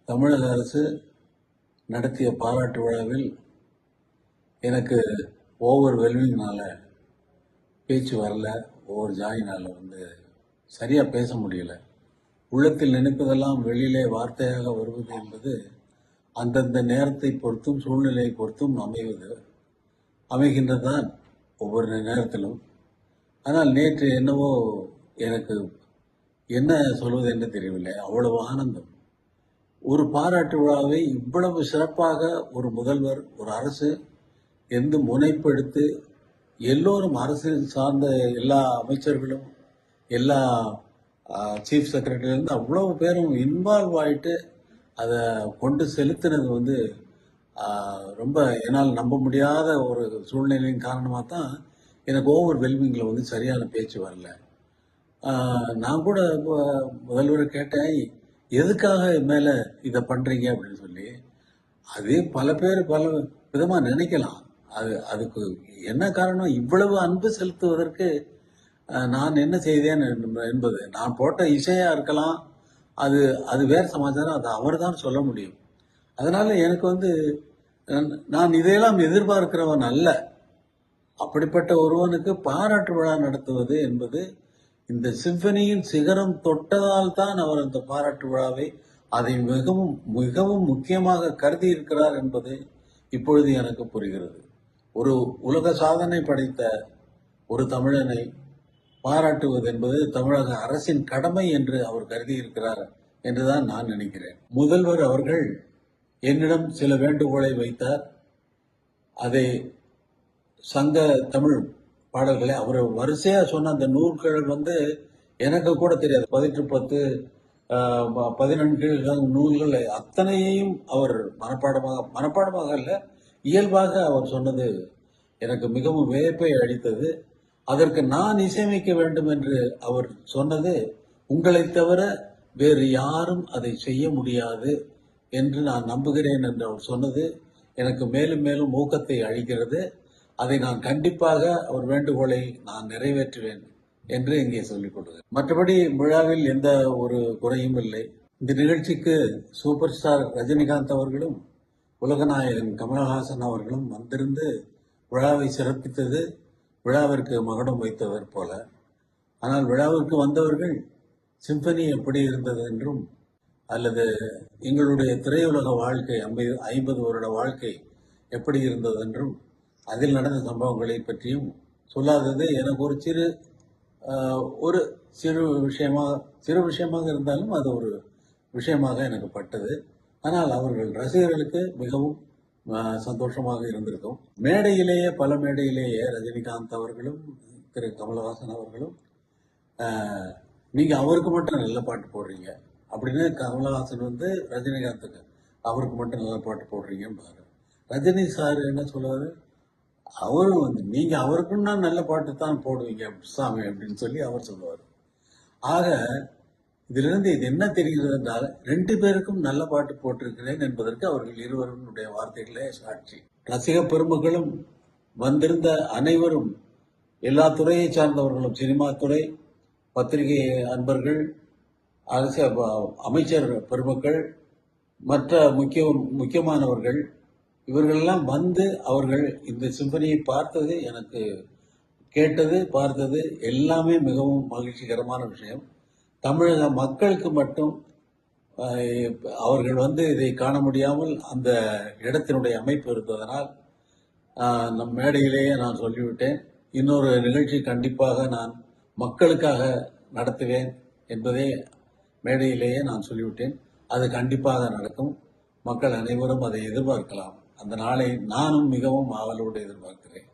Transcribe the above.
தமிழக அரசு நடத்திய பாராட்டு விழாவில் எனக்கு ஓவர்வெல்மிங்னால பேச்சு வரல. ஒவ்வொரு ஜாயினால் சரியாக பேச முடியல. உள்ளத்தில் நினைப்பதெல்லாம் வெளியிலே வார்த்தையாக வருவது என்பது அந்தந்த நேரத்தை பொறுத்தும் சூழ்நிலையை பொறுத்தும் அமைகின்றதுதான் ஒவ்வொரு நேரத்திலும். ஆனால் நேற்று என்னவோ எனக்கு என்ன சொல்வது என்று தெரியவில்லை. அவ்வளவு ஆனந்தம். ஒரு பாராட்டு விழாவை இவ்வளவு சிறப்பாக ஒரு முதல்வர், ஒரு அரசு எந்த முனைப்பு எடுத்து எல்லோரும் அரசு சார்ந்த எல்லா அமைச்சர்களும் எல்லா சீஃப் செக்ரட்டரியிலேருந்து அவ்வளவு பேரும் இன்வால்வ் ஆகிட்டு அதை கொண்டு செலுத்தினது ரொம்ப என்னால் நம்ப முடியாத ஒரு சூழ்நிலையின் காரணமாக தான் எனக்கு ஓவர் வெல்மிங்கில் சரியான பேச்சு வரல. நான் கூட முதல்வரை கேட்டேன், எதுக்காக மேலே இதை பண்ணுறீங்க அப்படின்னு சொல்லி. அதே பல பேர் பல விதமாக நினைக்கலாம். அதுக்கு என்ன காரணம்? இவ்வளவு அன்பு செலுத்துவதற்கு நான் என்ன செய்தேன் என்பது நான் போட்ட இசையாக இருக்கலாம். அது வேறு சமாச்சாரம். அது அவர் தான் சொல்ல முடியும். அதனால எனக்கு நான் இதையெல்லாம் எதிர்பார்க்கிறவன் அல்ல. அப்படிப்பட்ட ஒருவனுக்கு பாராட்டு விழா நடத்துவது என்பது இந்த சிம்பனியின் சிகரம் தொட்டதால் தான் அவர் அந்த பாராட்டு விழாவை அதை மிகவும் மிகவும் முக்கியமாக கருதி இருக்கிறார் என்பது இப்பொழுது எனக்கு புரிகிறது. ஒரு உலக சாதனை படைத்த ஒரு தமிழனை பாராட்டுவது என்பது தமிழக அரசின் கடமை என்று அவர் கருதி இருக்கிறார் என்றுதான் நான் நினைக்கிறேன். முதல்வர் அவர்கள் என்னிடம் சில வேண்டுகோளை வைத்தார். அதை சங்க தமிழ் பாடல்களை அவர் வரிசையா சொன்ன அந்த நூல்கள் எனக்கு கூட தெரியாது. 18 14 நூல்கள் அத்தனையையும் அவர் மனப்பாடமாக அல்ல, இயல்பாக அவர் சொன்னது எனக்கு மிகவும் வியப்பை அளித்தது. அதற்கு நான் இசையமைக்க வேண்டும் என்று அவர் சொன்னது, உங்களை தவிர வேறு யாரும் அதை செய்ய முடியாது என்று நான் நம்புகிறேன் என்று அவர் சொன்னது எனக்கு மேலும் மேலும் ஊக்கத்தை அளிக்கிறது. அதை நான் கண்டிப்பாக அவர் வேண்டுகோளை நான் நிறைவேற்றுவேன் என்று இங்கே சொல்லிக் கொடுக்கிறேன். மற்றபடி விழாவில் எந்த ஒரு குறையும் இல்லை. இந்த நிகழ்ச்சிக்கு சூப்பர் ஸ்டார் ரஜினிகாந்த் அவர்களும் உலகநாயகன் கமலஹாசன் அவர்களும் வந்திருந்து விழாவை சிறப்பித்தது விழாவிற்கு மகுடம் வைத்தவர் போல. ஆனால் விழாவிற்கு வந்தவர்கள் சிம்பனி எப்படி இருந்தது என்றும் அல்லது எங்களுடைய திரையுலக வாழ்க்கை 50 வருட வாழ்க்கை எப்படி இருந்தது என்றும் அதில் நடந்த சம்பவங்களை பற்றியும் சொல்லாதது எனக்கு ஒரு சிறு விஷயமாக இருந்தாலும் அது ஒரு விஷயமாக எனக்கு பட்டது. ஆனால் அவர்கள் ரசிகர்களுக்கு மிகவும் சந்தோஷமாக இருந்திருக்கும். பல மேடையிலேயே ரஜினிகாந்த் அவர்களும் திரு கமலஹாசன் அவர்களும் நீங்க அவருக்கு மட்டும் நல்ல பாட்டு போடுறீங்க அப்படின்னு கமலஹாசன் ரஜினிகாந்துக்கு அவருக்கு மட்டும் நல்ல பாட்டு போடுறீங்கன்னு பாரு. ரஜினி சார் என்ன சொல்லுவாரு, அவரும் நீங்க அவருக்குன்னா நல்ல பாட்டு தான் போடுவீங்க சாமி அப்படின்னு சொல்லி அவர் சொல்லுவார். ஆக இதிலிருந்து இது என்ன தெரிகிறது என்றால் 2 பேருக்கும் நல்ல பாட்டு போட்டிருக்கிறேன் என்பதற்கு அவர்கள் இருவருடைய வார்த்தைகளே சாட்சி. ரசிக பெருமக்களும் வந்திருந்த அனைவரும் எல்லா துறையை சார்ந்தவர்களும், சினிமா துறை, பத்திரிகை அன்பர்கள், அரசு அமைச்சர் பெருமக்கள், மற்ற முக்கியமானவர்கள் இவர்களெல்லாம் அவர்கள் இந்த சிம்பனியை பார்த்தது, எனக்கு கேட்டது, பார்த்தது எல்லாமே மிகவும் மகிழ்ச்சிகரமான விஷயம். தமிழக மக்களுக்கு மட்டும் அவர்கள் இதை காண முடியாமல் அந்த இடத்தினுடைய அமைப்பு இருந்ததனால் நம் மேடையிலேயே நான் சொல்லிவிட்டேன். இன்னொரு நிகழ்ச்சி கண்டிப்பாக நான் மக்களுக்காக நடத்துவேன் என்பதை மேடையிலேயே நான் சொல்லிவிட்டேன். அது கண்டிப்பாக நடக்கும். மக்கள் அனைவரும் அதை எதிர்பார்க்கலாம். அந்த நாளை நானும் மிகவும் ஆவலோடு எதிர்பார்க்கிறேன்.